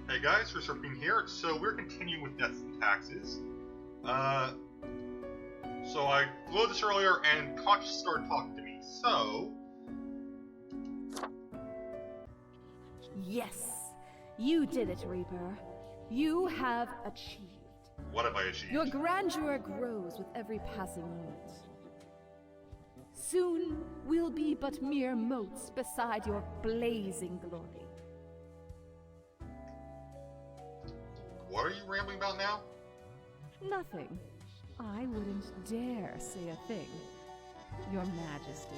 Hey guys, Resurfing here. So we're continuing with deaths and taxes. So I loaded this earlier and Conscious started talking to me. So Yes, you did it, Reaper. You have achieved. what have I achieved? Your grandeur grows with every passing moment. Soon, we'll be but mere motes beside your blazing glory. What are you rambling about now? Nothing. I wouldn't dare say a thing, Your Majesty.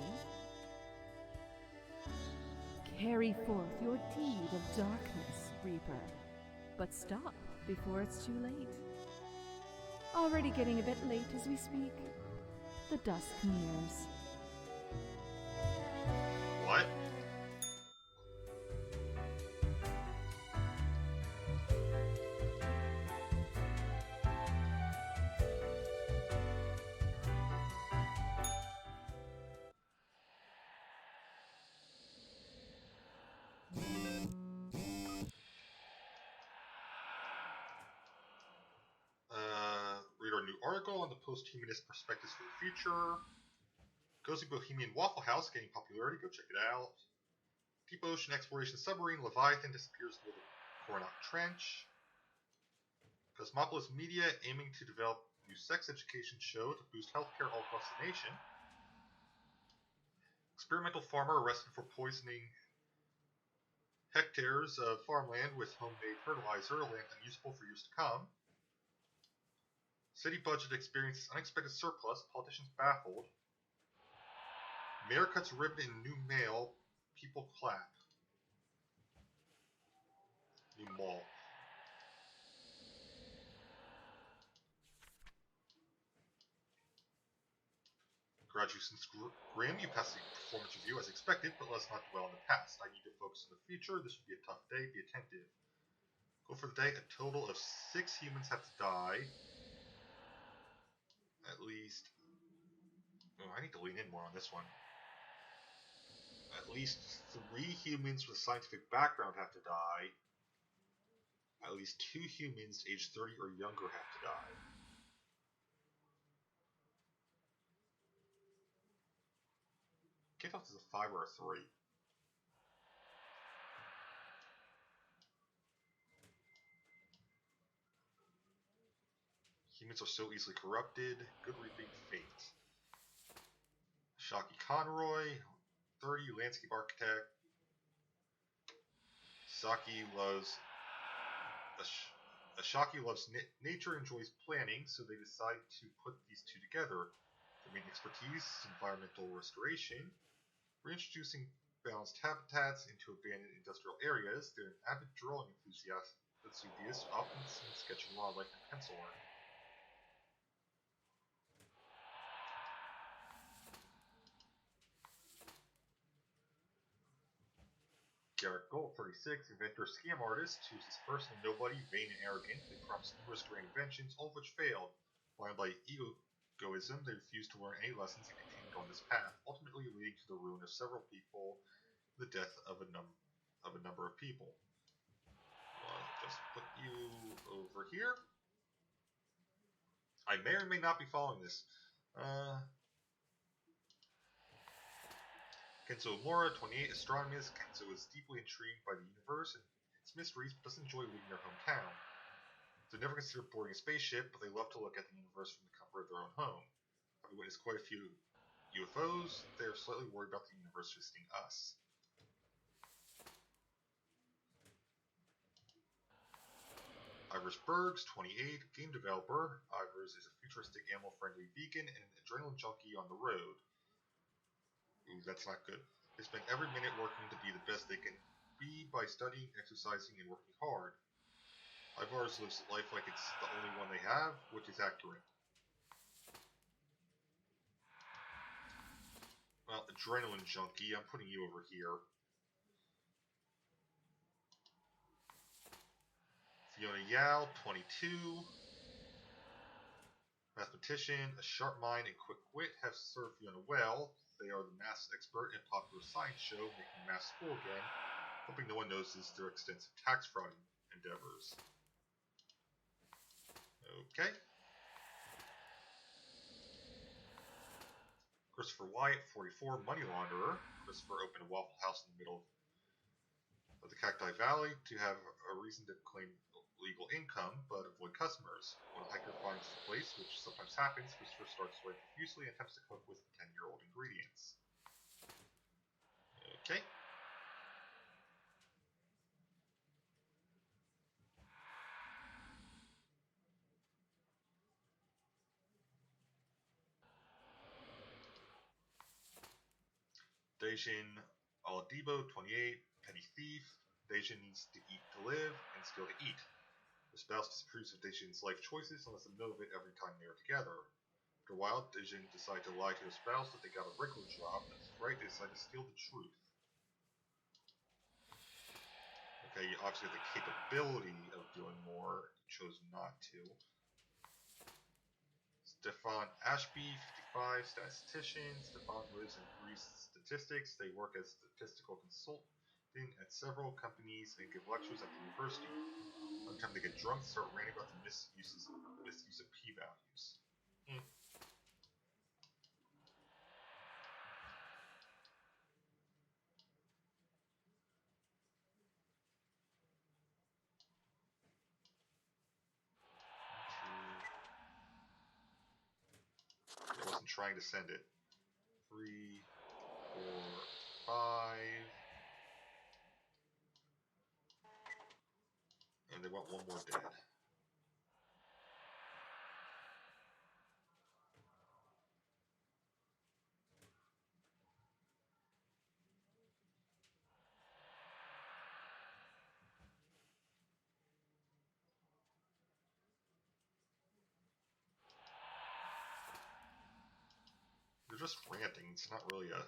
Carry forth your deed of darkness, Reaper. But stop before it's too late. Already getting a bit late as we speak. The dusk nears. What? Read our new article on the post-humanist perspectives for the future. Cozy Bohemian Waffle House gaining popularity, go check it out. Deep Ocean Exploration Submarine Leviathan disappears near the Coronach Trench. Cosmopolis Media aiming to develop new sex education show to boost healthcare all across the nation. Experimental farmer arrested for poisoning hectares of farmland with homemade fertilizer, land unusable for years to come. City budget experiences unexpected surplus, politicians baffled. Mayor cuts ribbon in new mail, people clap. New mall. Graduation's grim, you pass the performance review as expected, but let's not dwell on the past. I need to focus on the future. This will be a tough day. Be attentive. Go for the day. A total of 6 humans have to die. At least... Oh, I need to lean in more on this one. At least 3 humans with a scientific background have to die. At least 2 humans aged 30 or younger have to die. Can't tell if it's a 5 or a 3. Humans are so easily corrupted. Good reaping fate. Shocky Conroy, 30, landscape architect. Ashaki loves nature, enjoys planning, so they decide to put these two together. Their main expertise, environmental restoration. Reintroducing balanced habitats into abandoned industrial areas. They're an avid drawing enthusiast, often seen sketching wildlife in pencil art. Garrett Gold, 36, inventor, scam artist, who's his personal nobody, vain and arrogant. They promised numerous grand inventions, all of which failed. Blind by egoism, they refused to learn any lessons and continued on this path, ultimately leading to the ruin of several people, the death of a number of people. I'll just put you over here. I may or may not be following this. Kenzo Mora, 28, astronomist. Kenzo is deeply intrigued by the universe and its mysteries, but doesn't enjoy leaving their hometown. They never considered boarding a spaceship, but they love to look at the universe from the comfort of their own home. Having witnessed quite a few UFOs, they are slightly worried about the universe visiting us. Ivers Bergs, 28, game developer. Ivers is a futuristic, animal-friendly vegan and an adrenaline junkie on the road. Ooh, that's not good. They spend every minute working to be the best they can be by studying, exercising, and working hard. Ivars lives life like it's the only one they have, which is accurate. Well, adrenaline junkie, I'm putting you over here. Fiona Yao, 22. Mathematician, a sharp mind and quick wit have served Fiona well. They are the maths expert and popular science show, making math school again, hoping no one notices their extensive tax fraud and endeavors. Okay. Christopher Wyatt, 44, money launderer. Christopher opened a Waffle House in the middle of the Cacti Valley to have a reason to claim legal income, but avoid customers. When a hiker finds the place, which sometimes happens, Christopher starts sweating profusely and attempts to cook with 10-year-old ingredients. Okay. Dejin Aladibo, 28, petty thief. Dejin needs to eat to live and steal to eat. The spouse disapproves of Dejin's life choices and lets them know of it every time they are together. After a while, Dejin decides to lie to his spouse that they got a regular job. That's right, they decide to steal the truth. Okay, you obviously have the capability of doing more. You chose not to. Stefan Ashby, 55, statistician. Stefan lives and breathes statistics. They work as statistical consultant at several companies and give lectures at the university. One time they get drunk and start ranting about the misuse of p-values. I wasn't trying to send it. 3, 4, 5. And they want one more dead. They're just ranting. It's not really a...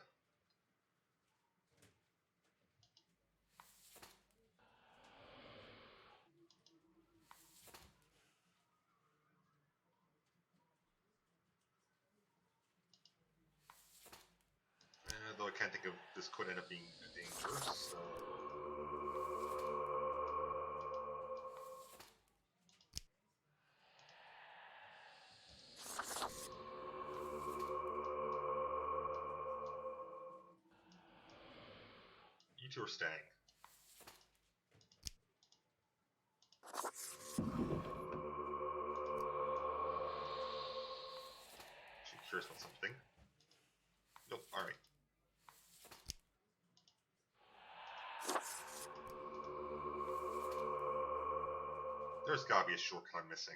though I can't think of... This could end up being dangerous, so... You two are staying. Actually curious about something. Nope, alright. There's gotta be a shortcut I'm missing.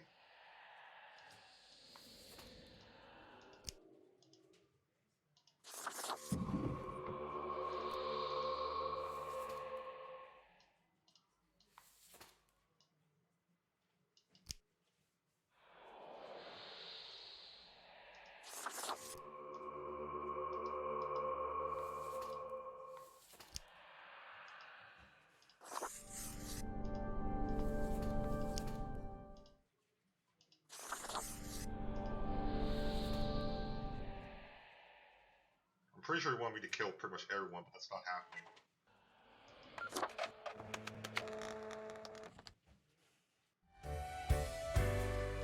I'm pretty sure he wanted me to kill pretty much everyone, but that's not happening.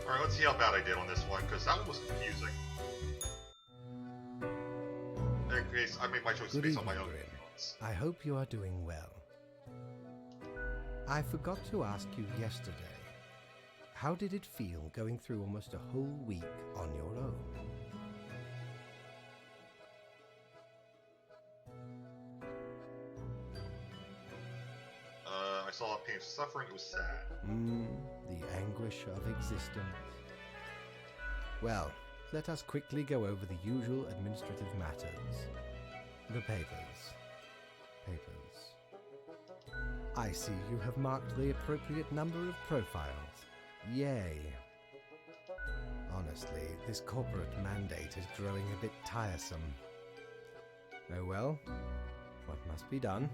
Alright, let's see how bad I did on this one, because that one was confusing. In case I made my choices based on my own feelings. I hope you are doing well. I forgot to ask you yesterday, how did it feel going through almost a whole week on your own? I saw pain and suffering, it was sad. The anguish of existence. Well, let us quickly go over the usual administrative matters. The papers. I see you have marked the appropriate number of profiles. Yay. Honestly, this corporate mandate is growing a bit tiresome. Oh well, what must be done?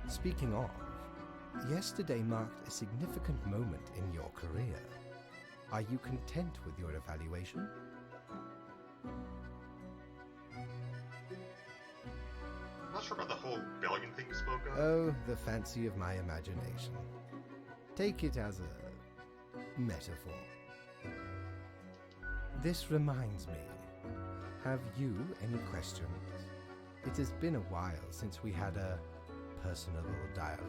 Speaking of, yesterday marked a significant moment in your career. Are you content with your evaluation? I'm not sure about the whole rebellion thing you spoke of. Oh, the fancy of my imagination. Take it as a metaphor. This reminds me, have you any questions? It has been a while since we had a personal dialogue.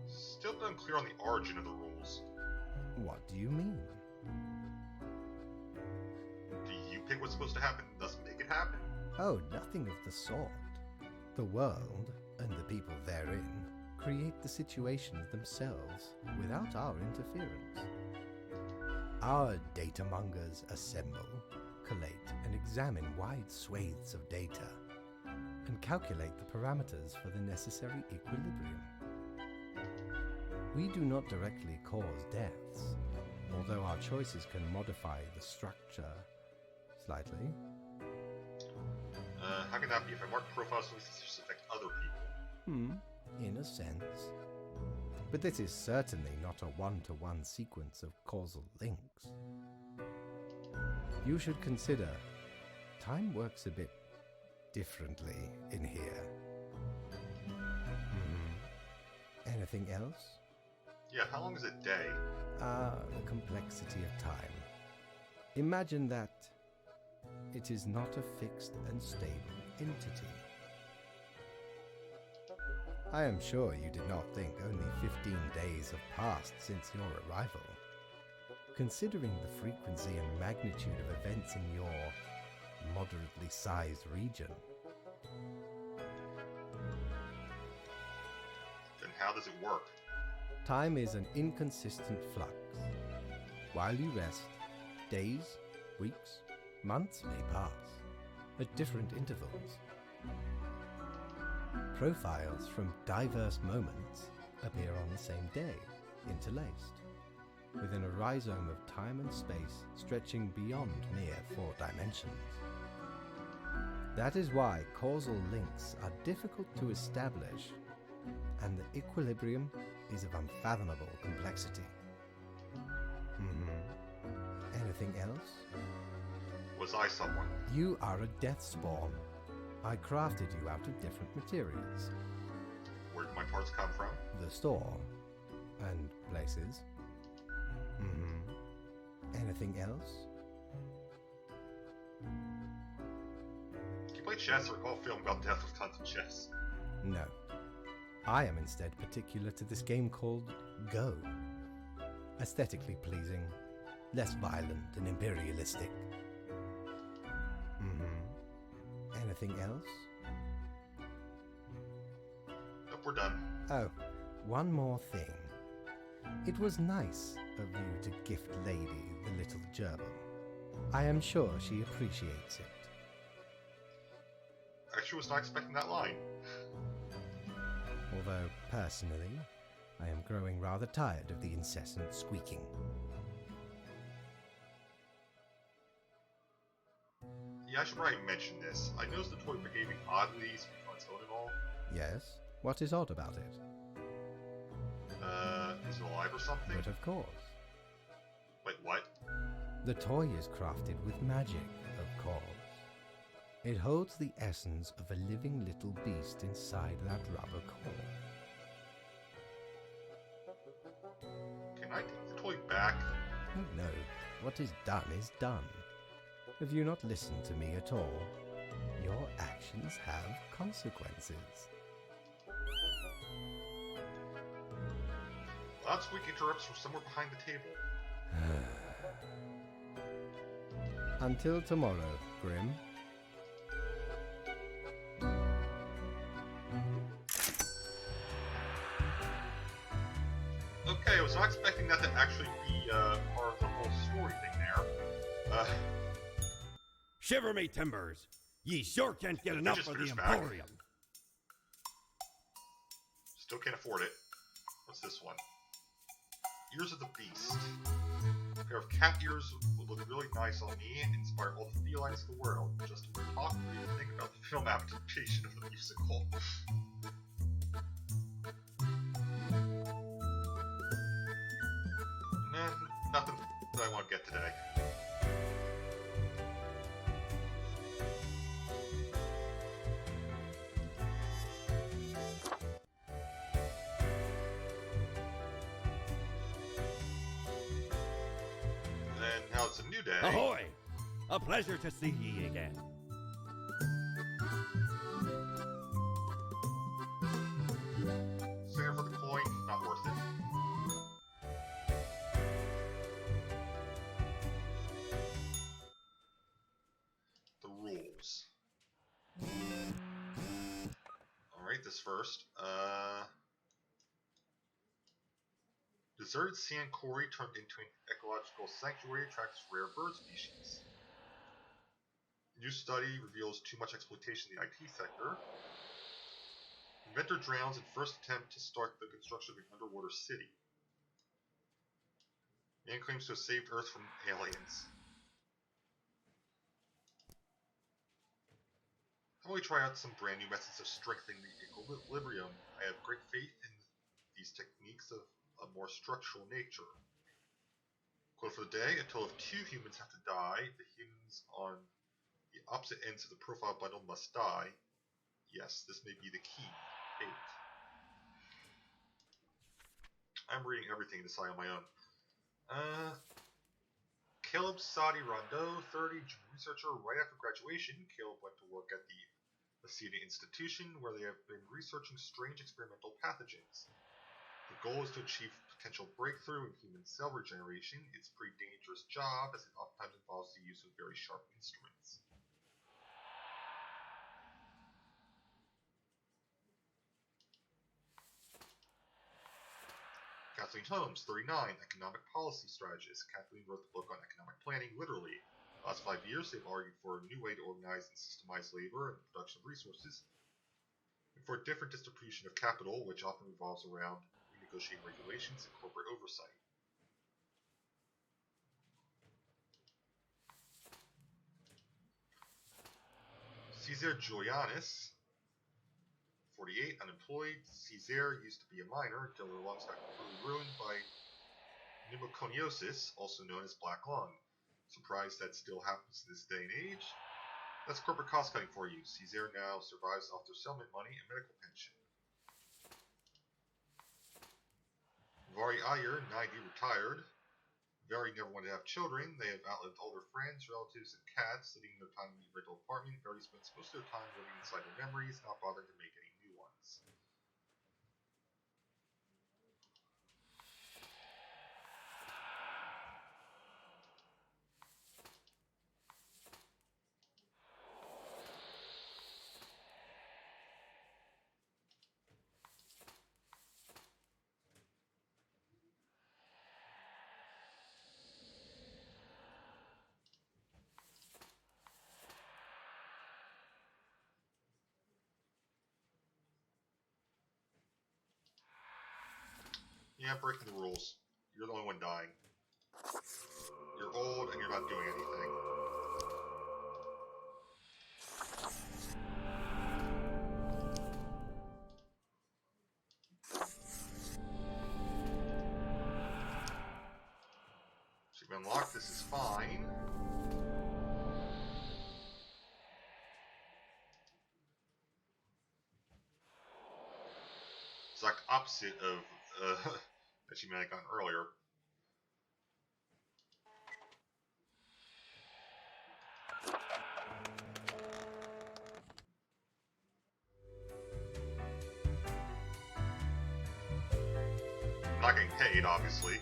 Still unclear on the origin of the rules. What do you mean? Do you pick what's supposed to happen and thus make it happen? Oh, nothing of the sort. The world, and the people therein, create the situations themselves without our interference. Our data mongers assemble, collate, and examine wide swathes of data, and calculate the parameters for the necessary equilibrium. We do not directly cause deaths, although our choices can modify the structure slightly. How can that be? If I mark profiles, so this affect other people. In a sense. But this is certainly not a one-to-one sequence of causal links. You should consider, time works a bit differently in here. Anything else? Yeah, how long is a day? The complexity of time. Imagine that it is not a fixed and stable entity. I am sure you did not think only 15 days have passed since your arrival. Considering the frequency and magnitude of events in your moderately sized region. Then how does it work? Time is an inconsistent flux. While you rest, days, weeks, months may pass, at different intervals. Profiles from diverse moments appear on the same day, interlaced, within a rhizome of time and space stretching beyond mere 4 dimensions. That is why causal links are difficult to establish, and the equilibrium is of unfathomable complexity. Anything else? Was I someone? You are a death spawn. I crafted you out of different materials. Where did my parts come from? The store. And places. Anything else? Can you play chess or recall a film about death with tons of chess? No. I am instead particular to this game called Go. Aesthetically pleasing, less violent and imperialistic. Anything else? Nope, we're done. Oh, one more thing. It was nice of you to gift Lady the little gerbil. I am sure she appreciates it. Actually, was not expecting that line. Although, personally, I am growing rather tired of the incessant squeaking. Yeah, I should probably mention this. I noticed the toy behaving oddly on its own and all. Yes? What is odd about it? Is it alive or something? But of course. Wait, what? The toy is crafted with magic, of course. It holds the essence of a living little beast inside that rubber core. Can I take the toy back? Oh no, what is done is done. Have you not listened to me at all? Your actions have consequences. Loud squeak interrupts from somewhere behind the table. Until tomorrow, Grim. Okay, I was not expecting that to actually be part of the whole story thing there. Shiver me timbers! Ye sure can't get enough of the Fingers back. Emporium. Still can't afford it. What's this one? Ears of the Beast. A pair of cat ears would look really nice on me and inspire all the felines of the world. Just talk what do you think about the film adaptation of the musical? Nothing that I want to get today. new day. Ahoy! A pleasure to see ye again. Fair for the coin, not worth it. The rules. Alright, this first. Deserted sand quarry turned into an ecological sanctuary attracts rare bird species. New study reveals too much exploitation in the IT sector. Inventor drowns in first attempt to start the construction of an underwater city. Man claims to have saved Earth from aliens. How about we try out some brand new methods of strengthening the equilibrium? I have great faith in these techniques of a more structural nature. Quote for the day, a total of 2 humans have to die. The humans on the opposite ends of the profile bundle must die. Yes, this may be the key. Fate. I'm reading everything to decide on my own. Caleb Sadi Rondeau, 30, junior researcher. Right after graduation, Caleb went to work at the Acida Institution, where they have been researching strange experimental pathogens. The goal is to achieve potential breakthrough in human cell regeneration. It's a pretty dangerous job, as it oftentimes involves the use of very sharp instruments. Kathleen Holmes, 39, economic policy strategist. Kathleen wrote the book on economic planning, literally. The last 5 years, they've argued for a new way to organize and systemize labor and the production of resources, and for a different distribution of capital, which often revolves around renegotiating regulations and corporate oversight. Cesar Julianis, 48, unemployed. Cesar used to be a miner until their lungs got completely ruined by pneumoconiosis, also known as black lung. Surprised that still happens to this day and age? That's corporate cost cutting for you. Cesar now survives off their settlement money and medical pension. Vari Ayer, 90, retired. Vari never wanted to have children. They have outlived all their friends, relatives, and cats, sitting their time in the rental apartment. Vari spends most of their time living inside their memories, not bothering to make any new ones. Yeah, breaking the rules. You're the only one dying. You're old and you're not doing anything. So you've unlocked, this is fine. It's like the opposite of that you may have gotten earlier. Not getting paid, obviously.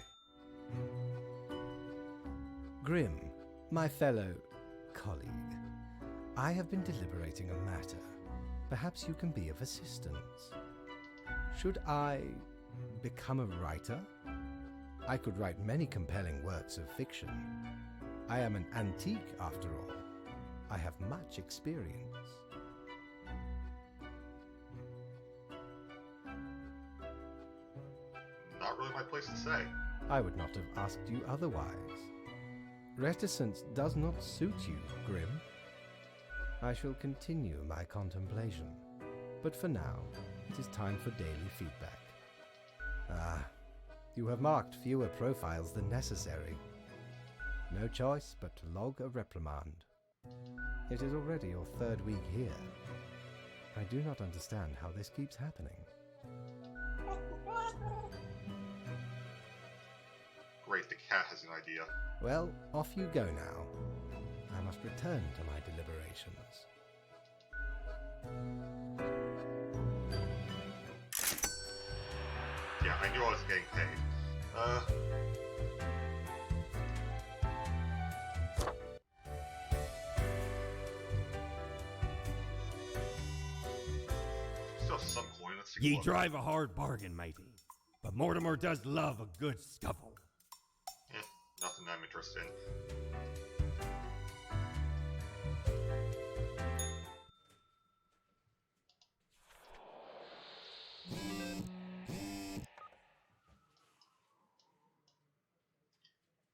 Grim, my fellow colleague, I have been deliberating a matter. Perhaps you can be of assistance. Should I become a writer? I could write many compelling works of fiction. I am an antique, after all. I have much experience. Not really my place to say. I would not have asked you otherwise. Reticence does not suit you, Grim. I shall continue my contemplation, but for now, it is time for daily feedback. Ah, you have marked fewer profiles than necessary. No choice but to log a reprimand. It is already your 3rd week here. I do not understand how this keeps happening. Great, the Cat has an idea. Well, off you go now. I must return to my deliberations. Yeah, I knew I was getting paid. Still have some coin. Let's take a Ye look. drive a hard bargain, matey. But Mortimer does love a good scuffle. Nothing I'm interested in.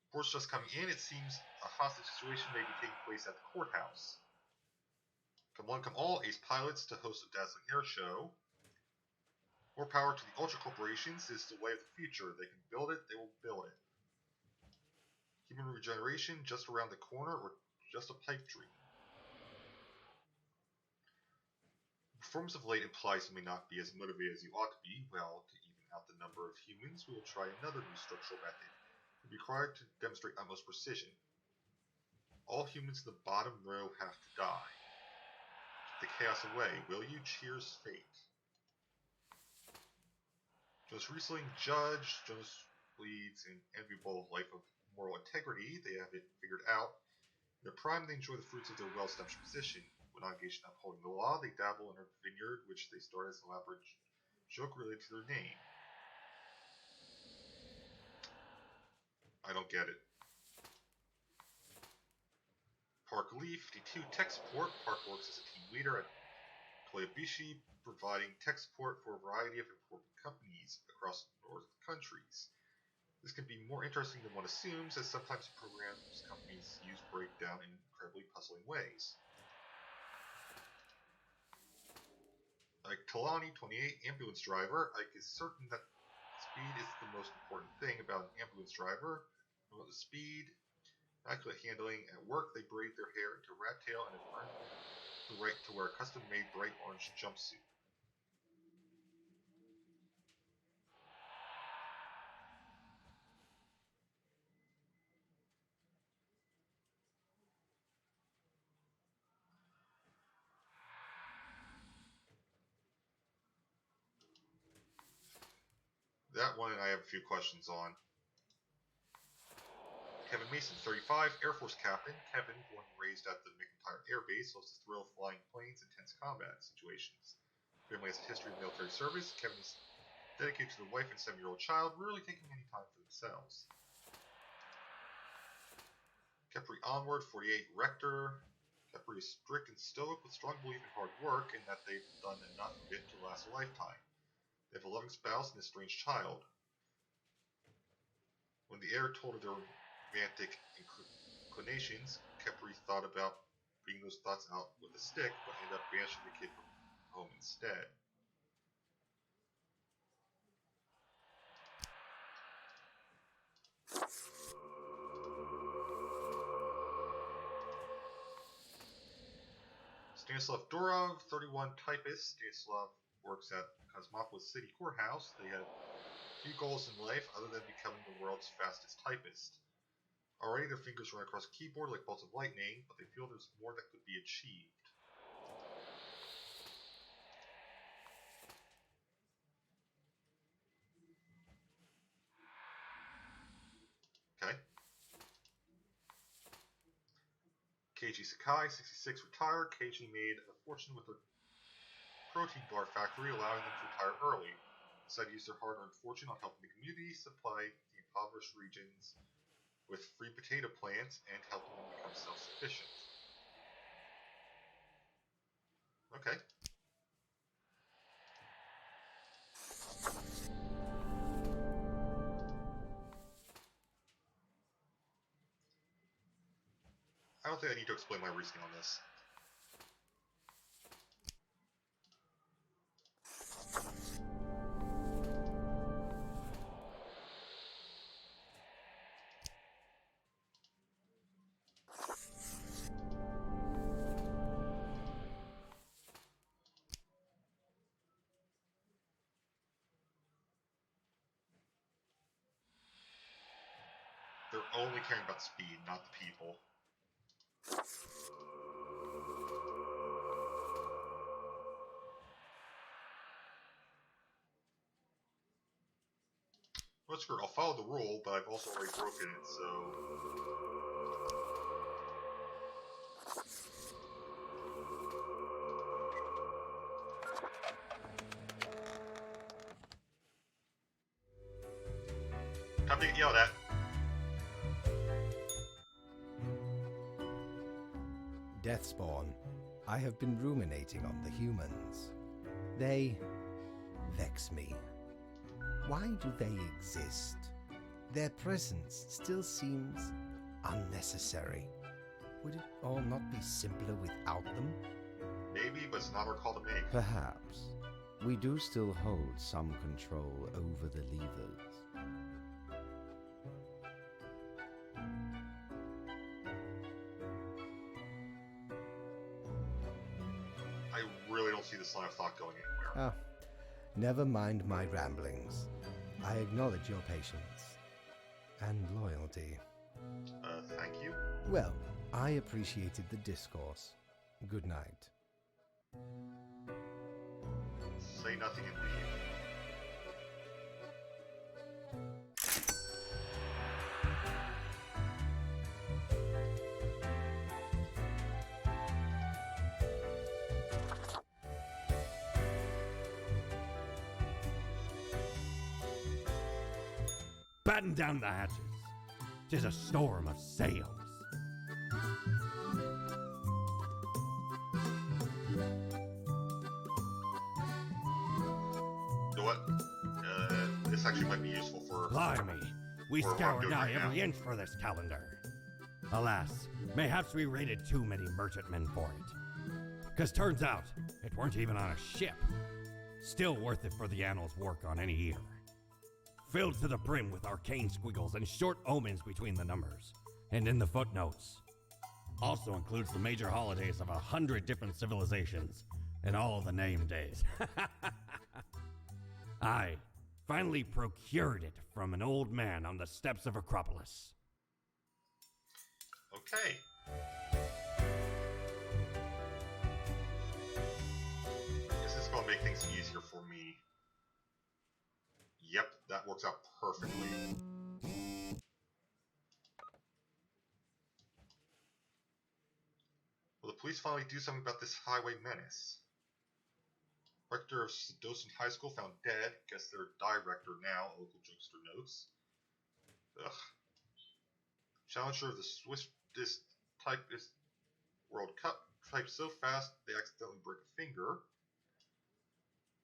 Reports just coming in. It seems a hostage situation may be taking place at the courthouse. Come one, come all, ace pilots to host a dazzling air show. More power to the Ultra Corporations is the way of the future. They can build it, they will build it. Human regeneration just around the corner, or just a pipe dream. Performance of late implies you may not be as motivated as you ought to be. Well, to even out the number of humans, we will try another new structural method. It will be required to demonstrate utmost precision. All humans in the bottom row have to die. Keep the chaos away, will you? Cheers, fate. Jonas Riesling, judge. Jonas leads an enviable life of moral integrity. They have it figured out. In their prime, they enjoy the fruits of their well-established position. When not engaged in upholding the law, they dabble in a vineyard, which they start as an elaborate joke related to their name. I don't get it. Park Lee, 52, tech support. Park works as a team leader at Koyabishi, providing tech support for a variety of important companies across north countries. This can be more interesting than one assumes, as sometimes programs companies use break down in incredibly puzzling ways. Ike Talani, 28, ambulance driver. Ike is certain that speed is the most important thing about an ambulance driver. About the speed, accurate handling at work, they braid their hair into rat tail and have earned the right to wear a custom-made bright orange jumpsuit. That one I have a few questions on. Kevin Mason, 35, Air Force captain. Kevin, born and raised at the McIntyre Air Base, loves the thrill of flying planes in tense combat situations. Family has a history of military service. Kevin is dedicated to the wife and 7-year-old child, rarely taking any time for themselves. Kepri Onward, 48, Rector. Kepri is strict and stoic with strong belief in hard work and that they've done enough of it to last a lifetime. They have a loving spouse and a strange child. When the heir told of their romantic inclinations, Kepri thought about bringing those thoughts out with a stick, but ended up banishing the kid from home instead. Stanislav Durov, 31, typist. Stanislav works at Cosmopolis City Courthouse. They have few goals in life other than becoming the world's fastest typist. Already their fingers run across a keyboard like bolts of lightning, but they feel there's more that could be achieved. Okay. Keiji Sakai, 66, retired. Keiji made a fortune with their protein bar factory, allowing them to retire early. Decided to use their hard-earned fortune on helping the community supply the impoverished regions with free potato plants and helping them become self-sufficient. Okay. I don't think I need to explain my reasoning on this. only caring about speed, not the people. Well, screw it. I'll follow the rule, but I've also already broken it, so... Time to get yelled at. Deathspawn, I have been ruminating on the humans. They vex me. Why do they exist? Their presence still seems unnecessary. Would it all not be simpler without them? Maybe, but it's not our call to make. Perhaps. We do still hold some control over the levers. I really don't see this line of thought going anywhere. Ah, never mind my ramblings. I acknowledge your patience and loyalty. Thank you. Well, I appreciated the discourse. Good night. Say nothing and leave. Batten down the hatches. 'Tis a storm of sails. You know what? This actually might be useful for... Blimey, we We're scour doing nigh right now. every inch for this calendar. Alas, mayhaps we raided too many merchantmen for it. 'Cause turns out, it weren't even on a ship. Still worth it for the annals' work on any year. Filled to the brim with arcane squiggles and short omens between the numbers, and in the footnotes. Also includes the major holidays of 100 different civilizations, and all the name days. I finally procured it from an old man on the steps of Acropolis. Okay. Guess this is gonna make things easier for me. Yep, that works out perfectly. Will the police finally do something about this highway menace? Rector of Docent High School found dead. Guess their director now, local jokester notes. Ugh. Challenger of the Swiftest Typist World Cup typed so fast they accidentally break a finger.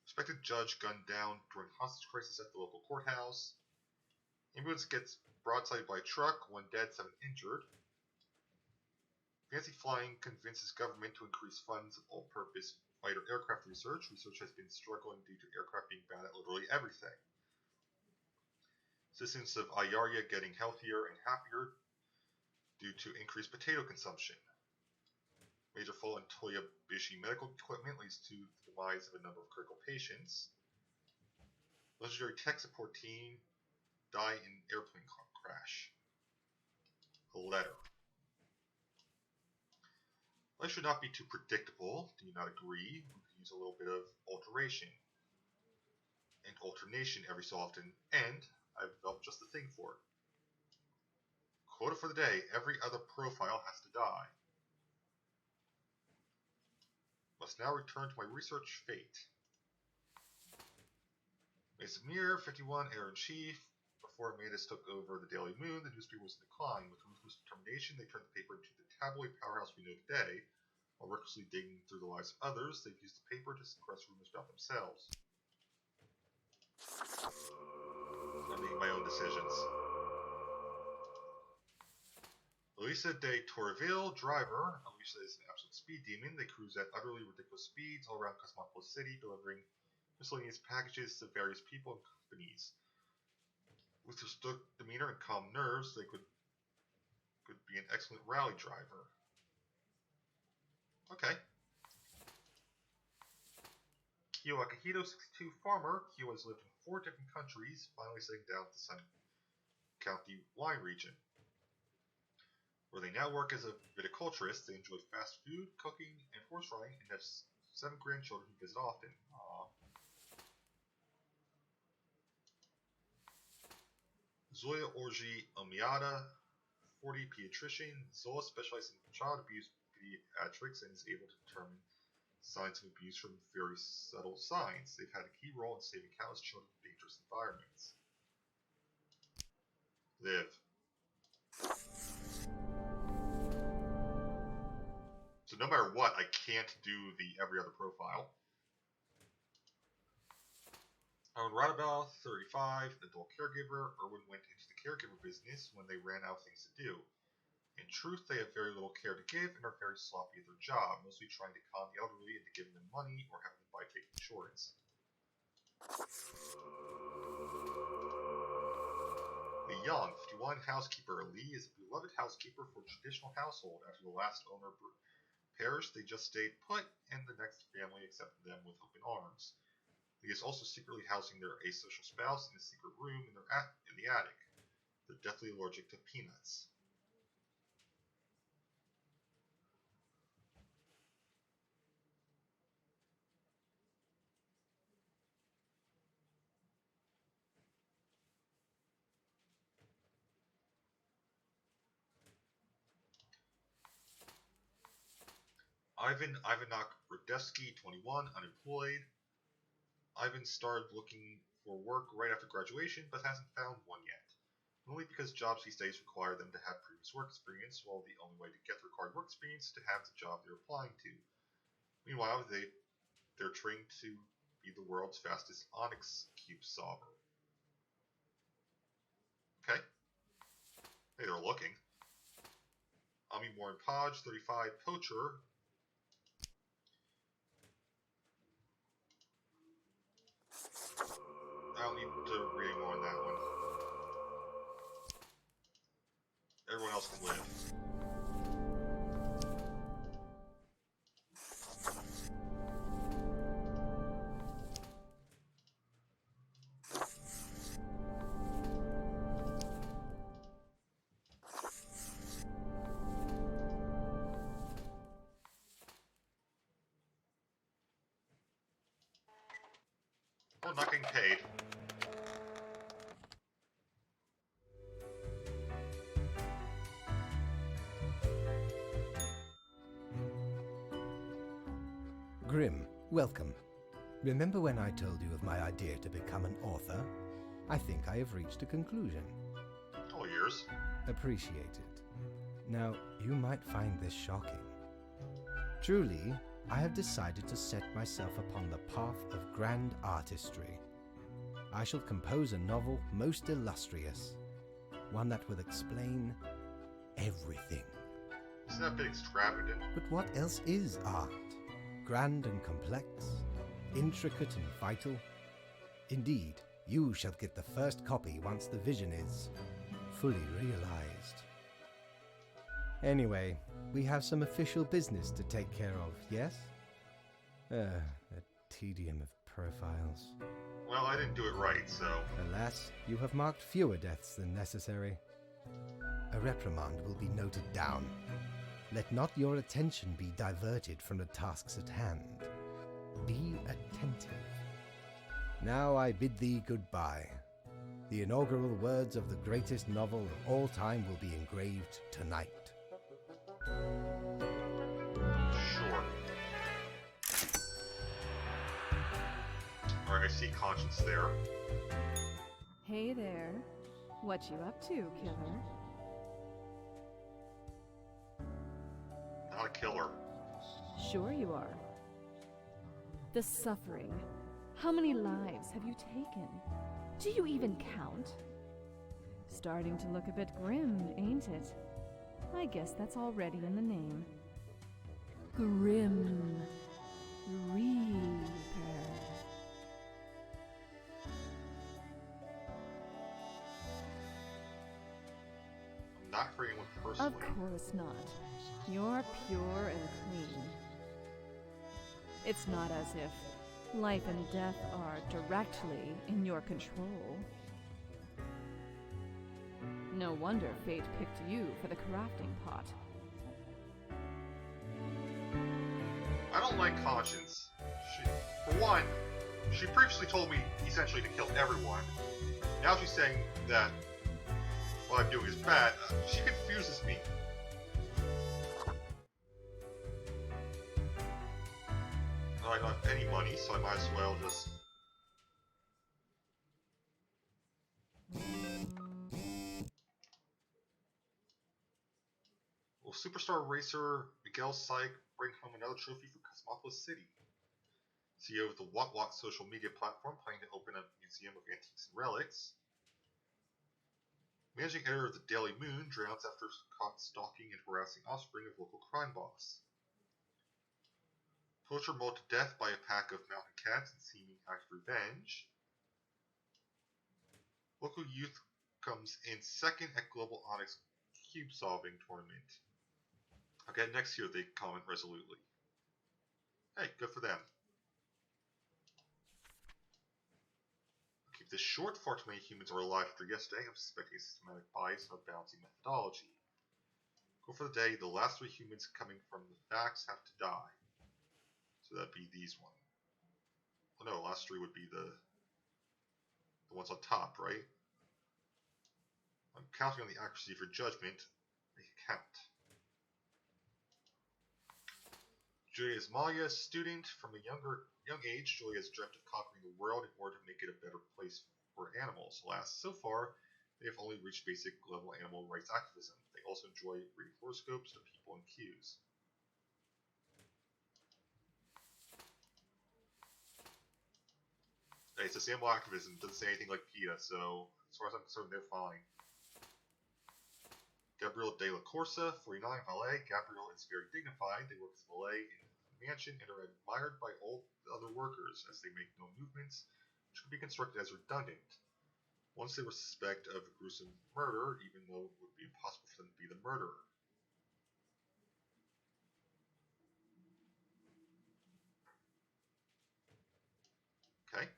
Suspected judge gunned down during hostage crisis at the local courthouse. Ambulance gets broadsided by a truck, 1 dead, 7 injured. Fancy flying convinces government to increase funds of all-purpose fighter aircraft research. Research has been struggling due to aircraft being bad at literally everything. Citizens of Ayaria getting healthier and happier due to increased potato consumption. Major fall in Toyabishi medical equipment leads to the demise of a number of critical patients. Legendary tech support team die in airplane crash. A letter. Life should not be too predictable. Do you not agree? We could use a little bit of alteration and alternation every so often, and I've developed just the thing for it. Quota for the day: every other profile has to die. Must now return to my research fate. Mason Muir, 51, Editor-in-Chief. Before Amandus took over the Daily Moon, the newspaper was in decline. With ruthless determination, they turned the paper into the tabloid powerhouse we know today. While recklessly digging through the lives of others, they've used the paper to suppress rumors about themselves. I'm making my own decisions. Elisa de Torreville, driver. Elisa is an absolute speed demon. They cruise at utterly ridiculous speeds all around Cosmopolis City, delivering miscellaneous packages to various people and companies. With their stoic demeanor and calm nerves, they could be an excellent rally driver. Okay. Kyo Akihito, 62, farmer. Kyo has lived in 4 different countries, finally settling down to Sun County wine region. Where they now work as a viticulturist, they enjoy fast food, cooking, and horse riding, and have 7 grandchildren who visit often. Aww. Zoya Orji Omiata, 40, pediatrician. Zoya specializes in child abuse pediatrics and is able to determine signs of abuse from very subtle signs. They've had a key role in saving countless children from dangerous environments. Live. So no matter what, I can't do the every other profile. Radabel, 35, adult caregiver. Erwin went into the caregiver business when they ran out of things to do. In truth, they have very little care to give and are very sloppy at their job, mostly trying to con the elderly into giving them money or having them buy fake insurance. The young, 51 housekeeper Lee is a beloved housekeeper for a traditional household. After the last owner perished, they just stayed put, and the next family accepted them with open arms. Lee is also secretly housing their asocial spouse in a secret room in the attic. They're deathly allergic to peanuts. Ivan Ivanok Radevsky, 21, unemployed. Ivan started looking for work right after graduation, but hasn't found one yet. Only because jobs these days require them to have previous work experience, while the only way to get the required work experience is to have the job they're applying to. Meanwhile, they're trained to be the world's fastest Onyx cube solver. Okay. Hey, they're looking. Ami Warren Podge, 35, poacher. I don't need to read more on that one. Everyone else can live. Oh, not getting paid. Grim, welcome. Remember when I told you of my idea to become an author? I think I have reached a conclusion. All yours. Appreciate it. Now, you might find this shocking. Truly, I have decided to set myself upon the path of grand artistry. I shall compose a novel most illustrious, one that will explain everything. Isn't that a bit extravagant? But what else is art? Grand and complex, intricate and vital. Indeed, you shall get the first copy once the vision is fully realized. Anyway, we have some official business to take care of, yes? A tedium of profiles. Well, I didn't do it right, so... Alas, you have marked fewer deaths than necessary. A reprimand will be noted down. Let not your attention be diverted from the tasks at hand. Be attentive. Now I bid thee goodbye. The inaugural words of the greatest novel of all time will be engraved tonight. Sure. Alright, I see Conscience there. Hey there. What you up to, killer? Not a killer. Sure you are. The suffering. How many lives have you taken? Do you even count? Starting to look a bit grim, ain't it? I guess that's already in the name. Grim Reaper. I'm not hurting anyone personally. Of course not. You're pure and clean. It's not as if life and death are directly in your control. No wonder fate picked you for the crafting pot. I don't like Conscience. For one, she previously told me essentially to kill everyone. Now she's saying that what I'm doing is bad. She confuses me. I don't have any money, so I might as well just... Will Superstar Racer Miguel Syke bring home another trophy for Cosmopolis City? CEO of the Wat Wat social media platform planning to open a museum of antiques and relics. Managing editor of the Daily Moon drowns after caught stalking and harassing offspring of local crime boss. Poacher mauled to death by a pack of mountain cats in seeming act of revenge. Local youth comes in second at Global Onyx Cube Solving Tournament. Okay, next year they comment resolutely. Hey, good for them. Keep this short, far too many humans are alive after yesterday. I'm suspecting a systematic bias in our balancing methodology. Go for the day, the last 3 humans coming from the facts have to die. So that'd be these one. Oh no, last 3 would be the ones on top, right? I'm counting on the accuracy of your judgment. Make it count. Julia is Malia's student. From a young age, Julia has dreamt of conquering the world in order to make it a better place for animals. Alas, so far, they have only reached basic level animal rights activism. They also enjoy reading horoscopes to people in queues. Hey, it says animal activism. It doesn't say anything like PETA, so as far as I'm concerned, they're fine. Gabriel de la Corsa, 49, valet. Gabriel is very dignified. They work as valet in a mansion and are admired by all the other workers as they make no movements, which could be constructed as redundant. Once they were suspect of a gruesome murder, even though it would be impossible for them to be the murderer. Okay.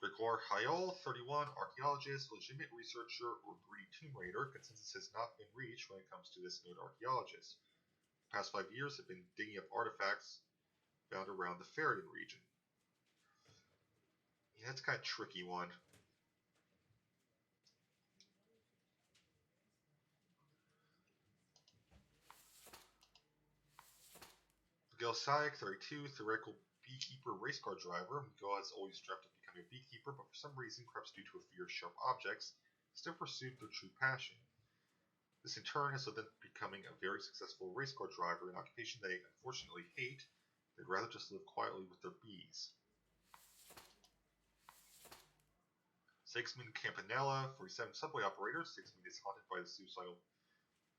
Gregor Hayol, 31, archaeologist, legitimate researcher, or greedy tomb raider. Consensus has not been reached when it comes to this node archaeologist. The past 5 years have been digging up artifacts found around the Ferridan region. Yeah, that's kind of a tricky one. Miguel Sayek, 32, theoretical beekeeper race car driver. Miguel has always dreamt of becoming a beekeeper, but for some reason, perhaps due to a fear of sharp objects, still pursued their true passion. This in turn has led them to becoming a very successful race car driver, an occupation they unfortunately hate. They'd rather just live quietly with their bees. Sixman Campanella, 47, subway operator. Sixman is haunted by the suicidal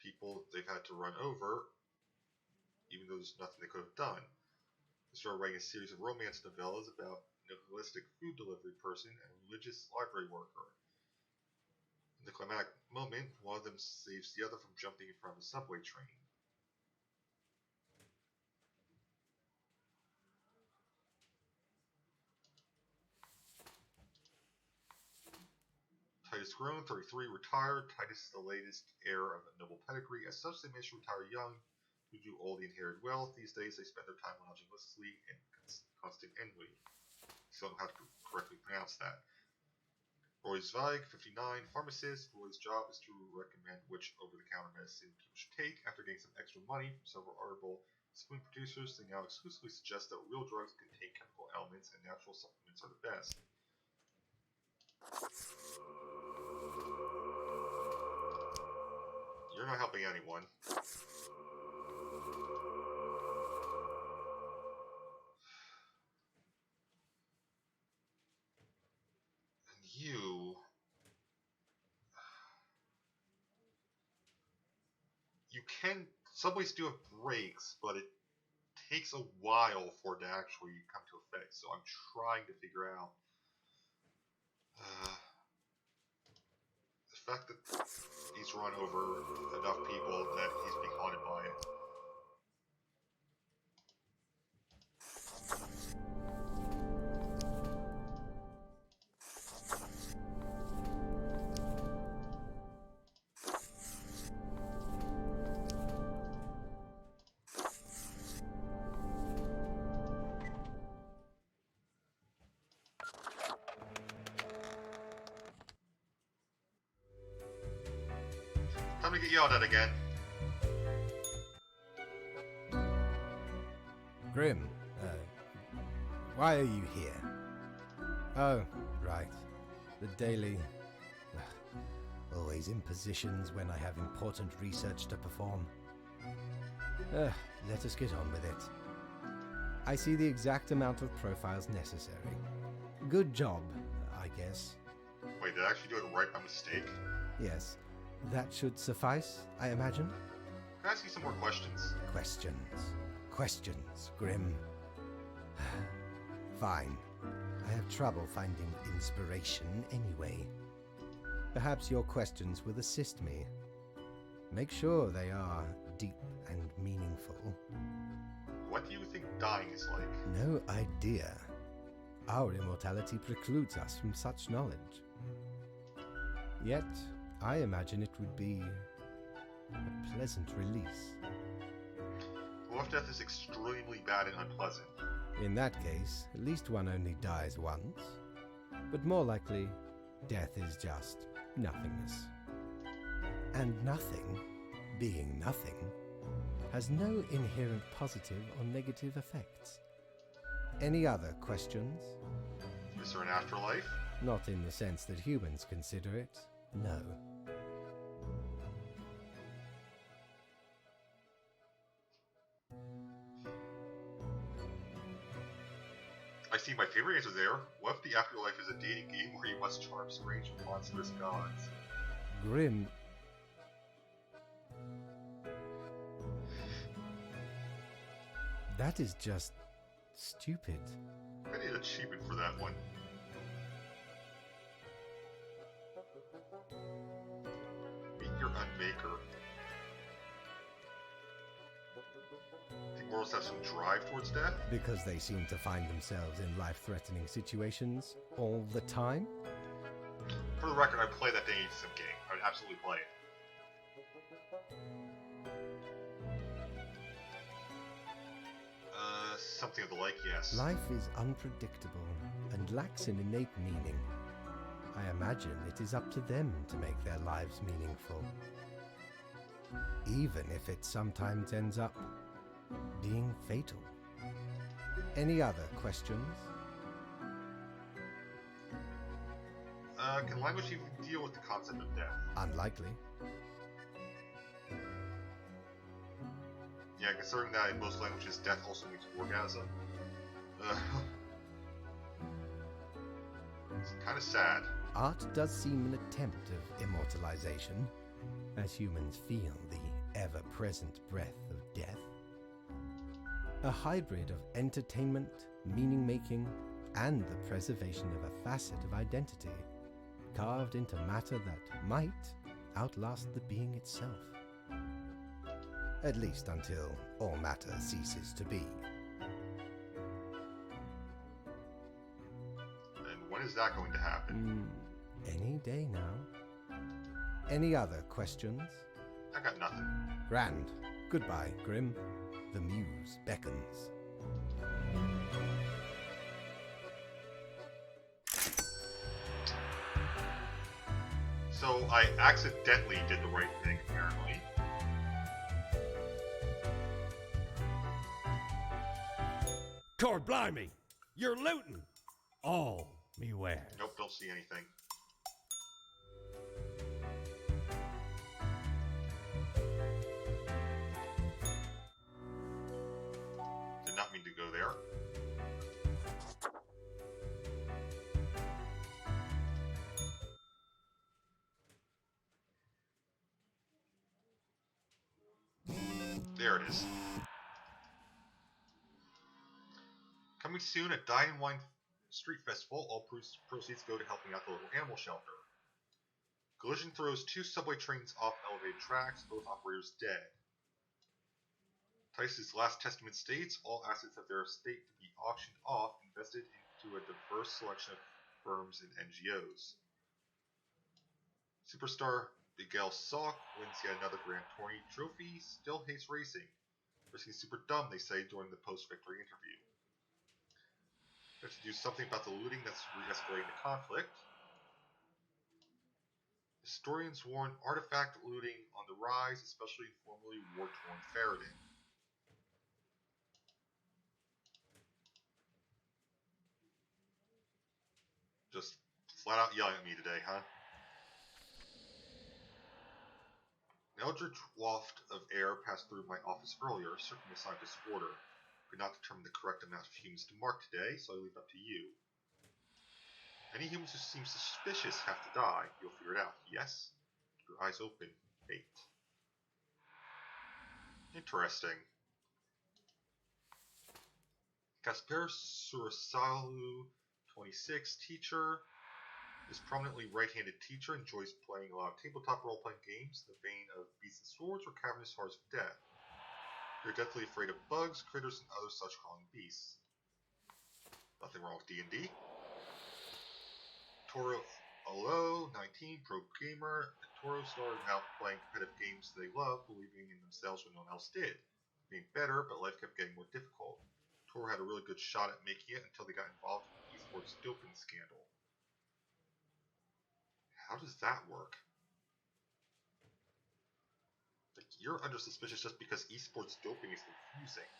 people they've had to run over, even though there's nothing they could have done. They started writing a series of romance novellas about a nihilistic food delivery person and a religious library worker. In the climactic moment, one of them saves the other from jumping in front of a subway train. Titus Grown, 33, retired. Titus is the latest heir of a noble pedigree. As such, they managed to retire young due to all the inherited wealth. These days, they spend their time lounging listlessly in constant ennui. So I don't know how to correctly pronounce that. Roy Zweig, 59, pharmacist. Roy's job is to recommend which over-the-counter medicine people should take. After getting some extra money from several herbal supplement producers, they now exclusively suggest that real drugs contain chemical elements and natural supplements are the best. You're not helping anyone. You can, subways do have brakes, but it takes a while for it to actually come to effect, so I'm trying to figure out the fact that he's run over enough people that he's being haunted by it. get yelled at again. Grim, why are you here? Oh, right. The daily... always in positions when I have important research to perform. Let us get on with it. I see the exact amount of profiles necessary. Good job, I guess. Wait, did I actually do it right by mistake? Yes, that should suffice, I imagine. Can I ask you some more questions? Questions, Grim. Fine. I have trouble finding inspiration anyway. Perhaps your questions will assist me. Make sure they are deep and meaningful. What do you think dying is like? No idea. Our immortality precludes us from such knowledge. Yet, I imagine it would be a pleasant release. What if death is extremely bad and unpleasant? In that case, at least one only dies once. But more likely, death is just nothingness. And nothing, being nothing, has no inherent positive or negative effects. Any other questions? Is there an afterlife? Not in the sense that humans consider it, no. I see my favorite answer there. What if the afterlife is a dating game where you must charm strange and monstrous gods? Grim. That is just stupid. I need an achievement for that one. Meet your unmaker. Think mortals have some drive towards death? Because they seem to find themselves in life-threatening situations all the time? For the record, I'd play that day sim game. I would absolutely play it. Something of the like, yes. Life is unpredictable and lacks an innate meaning. I imagine it is up to them to make their lives meaningful. Even if it sometimes ends up being fatal. Any other questions? Can language even deal with the concept of death? Unlikely. Yeah, considering that in most languages death also means orgasm. It's kind of sad. Art does seem an attempt of immortalization, as humans feel the ever-present breath of death. A hybrid of entertainment, meaning-making, and the preservation of a facet of identity, carved into matter that might outlast the being itself. At least until all matter ceases to be. And when is that going to happen? Any day now. Any other questions? I got nothing. Grand. Goodbye, Grim. The muse beckons. So I accidentally did the right thing, apparently. Cord blimey! You're looting! All me wares. Nope, don't see anything. Did not mean to go there. There it is. Coming soon at Dine and Wine Street Festival, all proceeds go to helping out the local animal shelter. Collision throws 2 subway trains off elevated tracks, both operators dead. Tice's last testament states all assets of their estate to be auctioned off, invested into a diverse selection of firms and NGOs. Superstar Miguel Salk wins yet another Grand Tourney trophy, still hates racing. Risking super dumb, they say, during the post-victory interview. They have to do something about the looting that's re-escalating the conflict. Historians warn artifact looting on the rise, especially in formerly war-torn Faradin. Just flat out yelling at me today, huh? An eldritch waft of air passed through my office earlier, circling a scientist's order. Could not determine the correct amount of humans to mark today, so I leave it up to you. Any humans who seem suspicious have to die. You'll figure it out, yes? Your eyes open. Fate. Interesting. Casper Surasalu, 26, teacher. This prominently right-handed teacher enjoys playing a lot of tabletop role-playing games in the vein of Beasts and Swords or Cavernous Hearts of Death. They're deathly afraid of bugs, critters, and other such crawling beasts. Nothing wrong with D&D. Toro Alo, 19, pro gamer. Toro started out playing competitive games they love, believing in themselves when no one else did. Being better, but life kept getting more difficult. Toro had a really good shot at making it until they got involved in the esports doping scandal. How does that work? Like, you're under suspicion just because esports doping is confusing.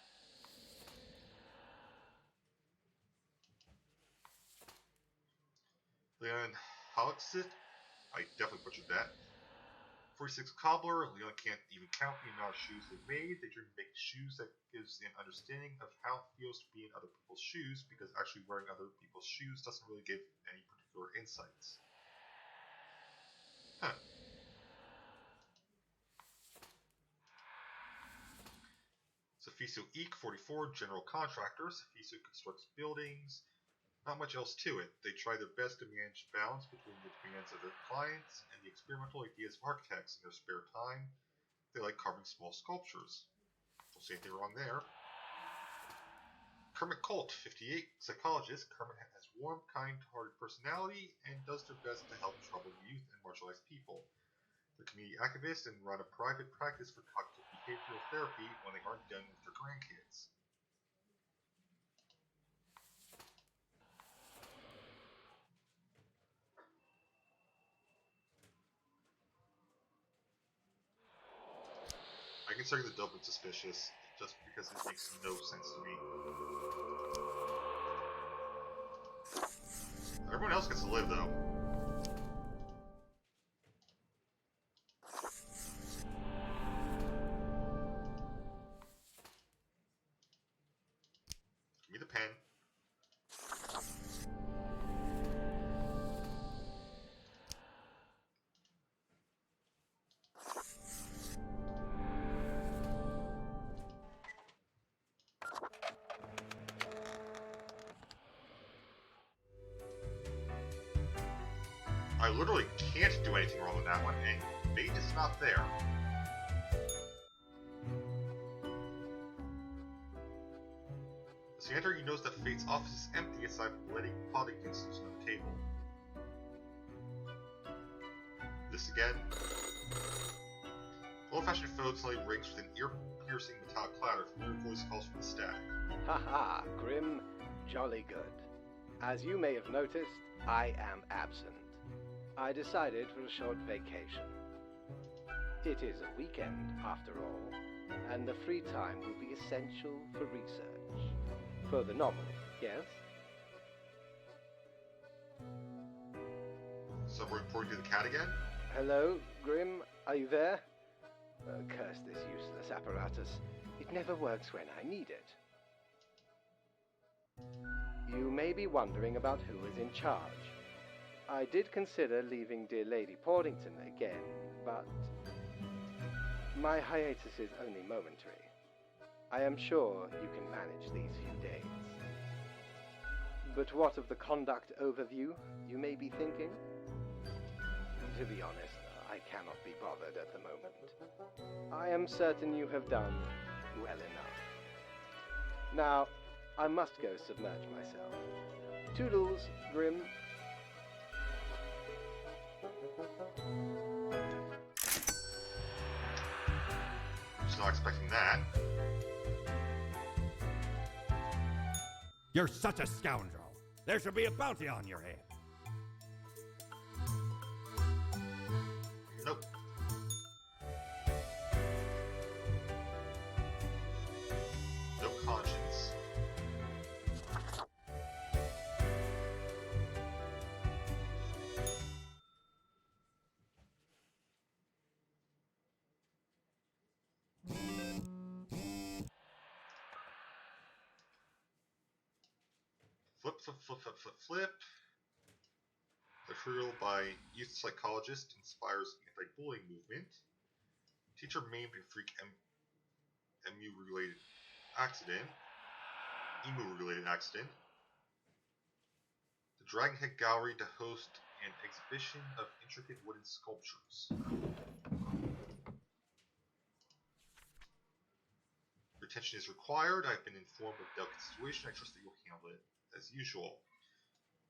Leon Halixit, I definitely butchered that. 46 Cobbler, Leon can't even count the amount of shoes they've made. They dream of making shoes that gives an understanding of how it feels to be in other people's shoes, because actually wearing other people's shoes doesn't really give any particular insights. Huh. Safiso Eek, 44, general contractor. Safiso constructs buildings. Not much else to it. They try their best to manage balance between the demands of their clients and the experimental ideas of architects in their spare time. They like carving small sculptures. Don't see anything wrong there. Kermit Colt, 58, psychologist. Kermit has warm, kind-hearted personality and does their best to help troubled youth and marginalized people. They're community activists and run a private practice for cognitive behavioral therapy when they aren't done with their grandkids. I consider the Dublin suspicious, just because it makes no sense to me. Everyone else gets to live, though. Give me the pen. I literally can't do anything wrong with that one, and fate is not there. As you enter, you notice that Fate's office is empty aside from letting potting utensils on the table. This again. Old-fashioned phone suddenly rings with an ear-piercing metallic clatter. Familiar voice calls from the static. Haha, Grim, jolly good. As you may have noticed, I am absent. I decided for a short vacation. It is a weekend, after all, and the free time will be essential for research. For the novel, yes? Someone reporting to the cat again? Hello, Grim, are you there? Curse this useless apparatus. It never works when I need it. You may be wondering about who is in charge. I did consider leaving dear Lady Portington again, but my hiatus is only momentary. I am sure you can manage these few days. But what of the conduct overview, you may be thinking? To be honest, I cannot be bothered at the moment. I am certain you have done well enough. Now, I must go submerge myself. Toodles, Grim. Was not expecting that. You're such a scoundrel. There should be a bounty on your head. Flip. Material by youth psychologist inspires anti-bullying movement. Teacher maimed in freak emu-related accident. Emu-related accident. The Dragonhead Gallery to host an exhibition of intricate wooden sculptures. Retention is required. I've been informed of the delicate situation. I trust that you'll handle it as usual.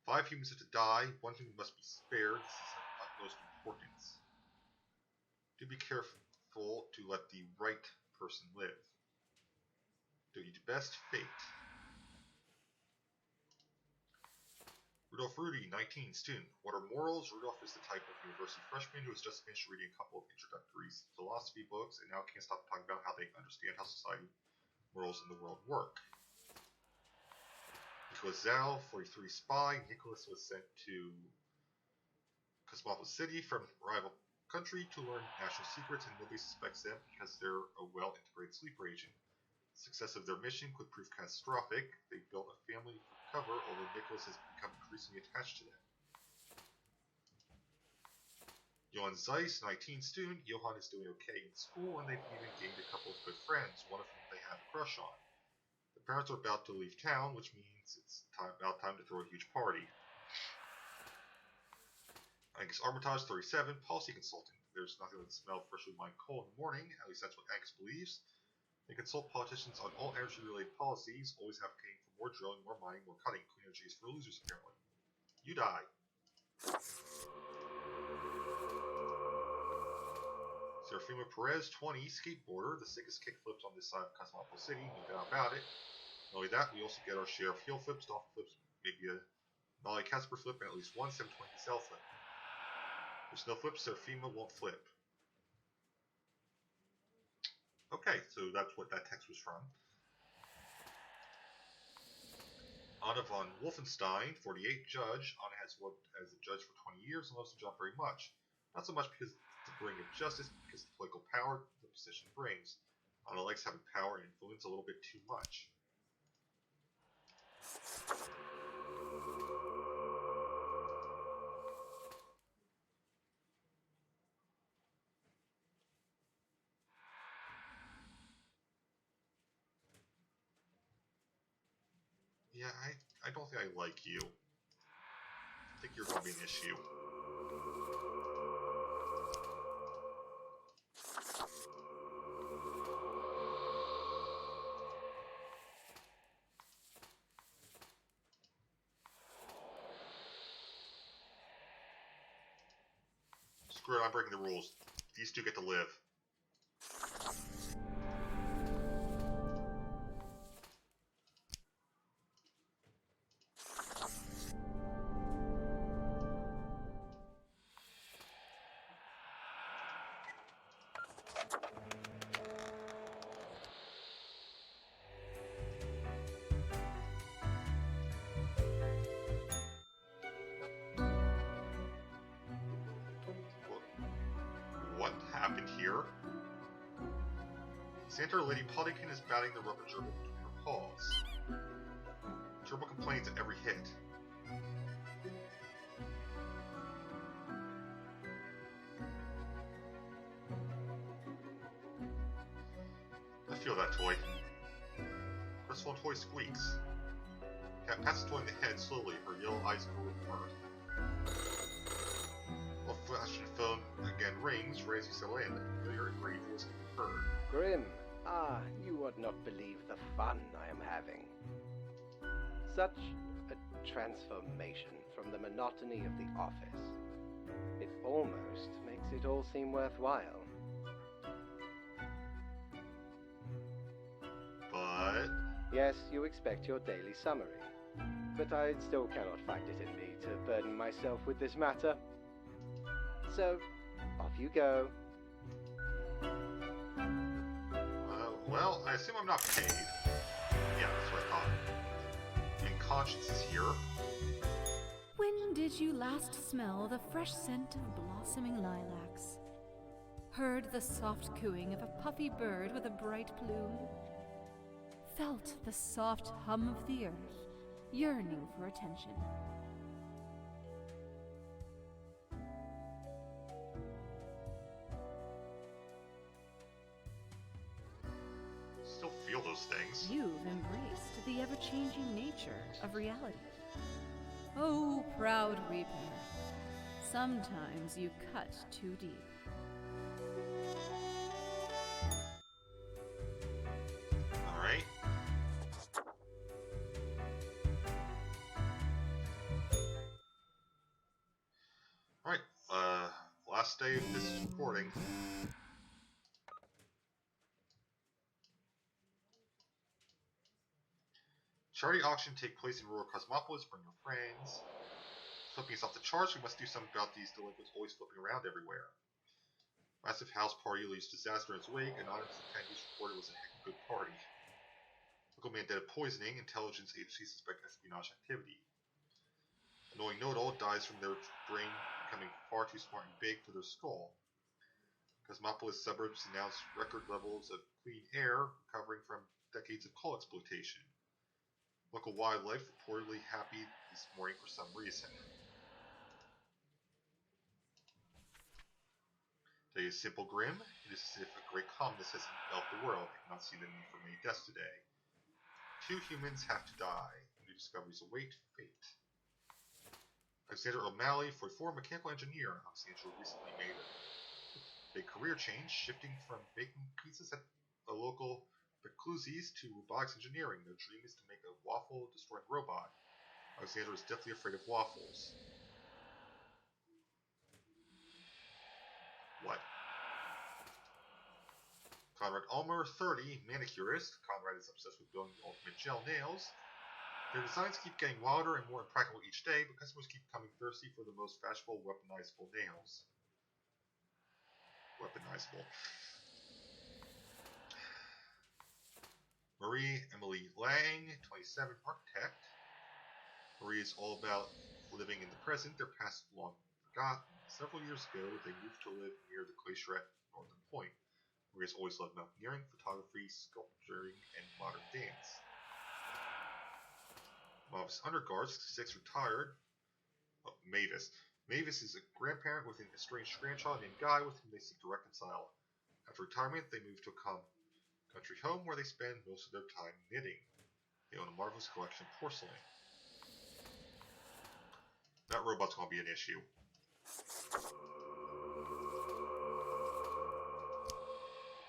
5 humans have to die. 1 human must be spared. This is of utmost importance. Do be careful to let the right person live. Do your best, fate. Rudolph Rudy, 19, student. What are morals? Rudolph is the type of university freshman who has just finished reading a couple of introductory philosophy books and now can't stop talking about how they understand how society, morals, and the world work. Nicholas Zal, 43 spy. Nicholas was sent to Cosmopolis City from rival country to learn national secrets, and nobody suspects them because they're a well-integrated sleeper agent. The success of their mission could prove catastrophic. They built a family for cover, although Nicholas has become increasingly attached to them. Johann Zeiss, 19 student. Johann is doing okay in school, and they've even gained a couple of good friends, one of whom they have a crush on. The parents are about to leave town, which means it's about time to throw a huge party. Angus Armitage, 37, policy consultant. There's nothing like the smell of freshly mined coal in the morning, at least that's what Angus believes. They consult politicians on all energy-related policies, always advocating for more drilling, more mining, more cutting. Clean energy is for losers, apparently. You die. Serafima Perez, 20, skateboarder. The sickest kickflips on this side of Cosmopolis City, no doubt about it. Not only that, we also get our share of heel flips, dolphin flips, maybe a Molly Casper flip, and at least one 720 cell flip. There's no flips, Serafima won't flip. Okay, so that's what that text was from. Anna von Wolfenstein, 48, judge. Anna has worked as a judge for 20 years and loves the job very much. Not so much because it's the bring of justice, but because the political power the position brings. Anna likes having power and influence a little bit too much. Yeah, I don't think I like you. I think you're going to be an issue. Screw it, I'm breaking the rules. These two get to live. What happened here? Santa Lady Polykin is batting the rubber gerbil between her paws. Gerbil complains at every hit. I feel that toy. Crystal toy squeaks. Cat pats the toy in the head slowly, her yellow eyes glow with mirth. While flashing phone again rings, Raising Selene, a familiar and grave voice can be heard. Grim, you would not believe the fun I am having. Such a transformation from the monotony of the office. It almost makes it all seem worthwhile. But... Yes, you expect your daily summary, but I still cannot find it in me to burden myself with this matter. So, off you go. Well, I assume I'm not paid. Yeah, that's what I thought. And Conscience is here. When did you last smell the fresh scent of blossoming lilacs? Heard the soft cooing of a puffy bird with a bright plume? Felt the soft hum of the earth yearning for attention. Still feel those things. You've embraced the ever-changing nature of reality. Oh, proud Reaper. Sometimes you cut too deep. Alright. Alright, last day of this recording. Charity auction take place in rural Cosmopolis. Bring your friends. Flipping is off the charts. We must do something about these delinquents always flipping around everywhere. Massive house party leaves disaster in its wake. Anonymous attendees reported it was a heck of a good party. Local man dead of poisoning. Intelligence agencies suspect espionage activity. Annoying know-it-all dies from their brain becoming far too smart and big for their skull. Cosmopolis suburbs announce record levels of clean air, recovering from decades of coal exploitation. Local wildlife reportedly happy this morning for some reason. Today is simple grim. It is as if a great calmness has enveloped the world. I cannot see the need for many deaths today. 2 humans have to die. New discoveries await fate. Alexander O'Malley, 44, mechanical engineer. Alexander recently made a big career change, shifting from baking pizzas at a local Recluses to robotics engineering. Their dream is to make a waffle-destroying robot. Alexander is deathly afraid of waffles. What? Conrad Ulmer, 30, manicurist. Conrad is obsessed with building the ultimate gel nails. Their designs keep getting wilder and more impractical each day, but customers keep coming thirsty for the most fashionable, weaponizable nails. Weaponizable. Marie Emily Lang, 27, architect. Marie is all about living in the present. Their past is long forgotten. Several years ago, they moved to live near the glacier at Northern Point. Marie has always loved mountaineering, photography, sculpturing, and modern dance. Mavis Underguard, 66, retired. Oh, Mavis. Mavis is a grandparent with an estranged grandchild named Guy, with whom they seek to reconcile. After retirement, they move to a country home where they spend most of their time knitting. They own a marvelous collection of porcelain. That robot's gonna be an issue.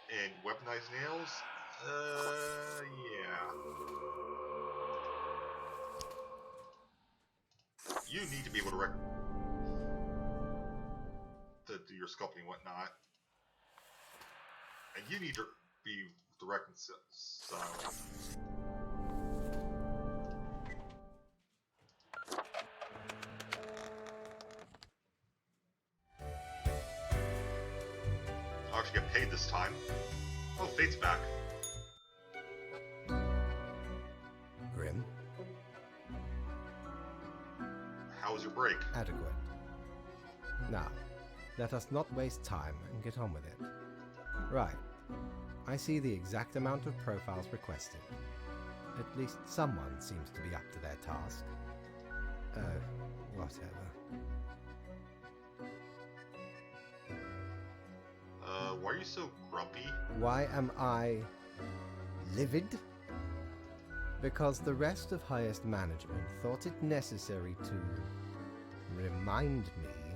And weaponized nails? Yeah. You need to be able to do your sculpting and whatnot. And you need to be the reconcile. I'll actually get paid this time. Oh, Fate's back. Grim? How was your break? Adequate. Now, let us not waste time and get on with it. Right. I see the exact amount of profiles requested. At least someone seems to be up to their task. Whatever. Why are you so grumpy? Why am I livid? Because the rest of highest management thought it necessary to remind me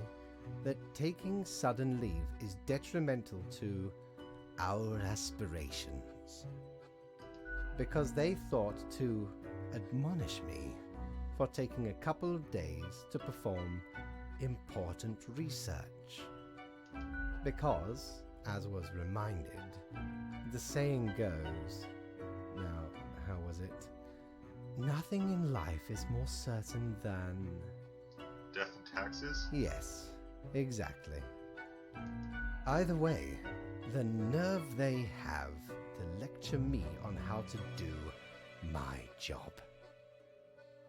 that taking sudden leave is detrimental to our aspirations. Because they thought to admonish me for taking a couple of days to perform important research. Because, as was reminded, the saying goes, now, how was it? Nothing in life is more certain than... Death and taxes? Yes, exactly. Either way, the nerve they have to lecture me on how to do my job.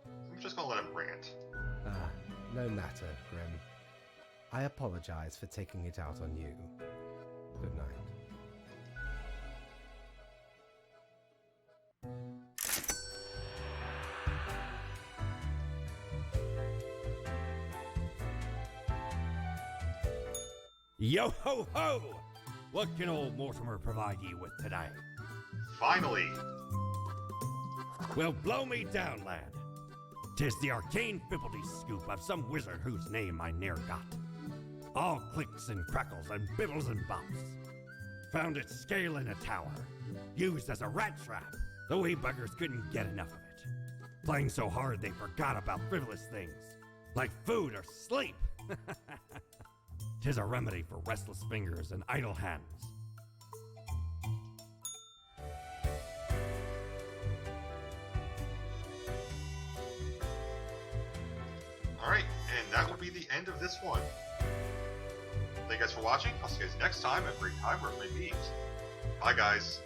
I'm just gonna let him rant. No matter, Grim. I apologize for taking it out on you. Good night. Yo ho ho! What can old Mortimer provide ye with today? Finally! Well, blow me down, lad. 'Tis the arcane fibbledy scoop of some wizard whose name I ne'er got. All clicks and crackles and bibbles and bops. Found it scale in a tower, used as a rat trap. The wee buggers couldn't get enough of it. Playing so hard they forgot about frivolous things, like food or sleep. 'Tis a remedy for restless fingers and idle hands. Alright, and that will be the end of this one. Thank you guys for watching. I'll see you guys next time at break time where it may be. Bye, guys.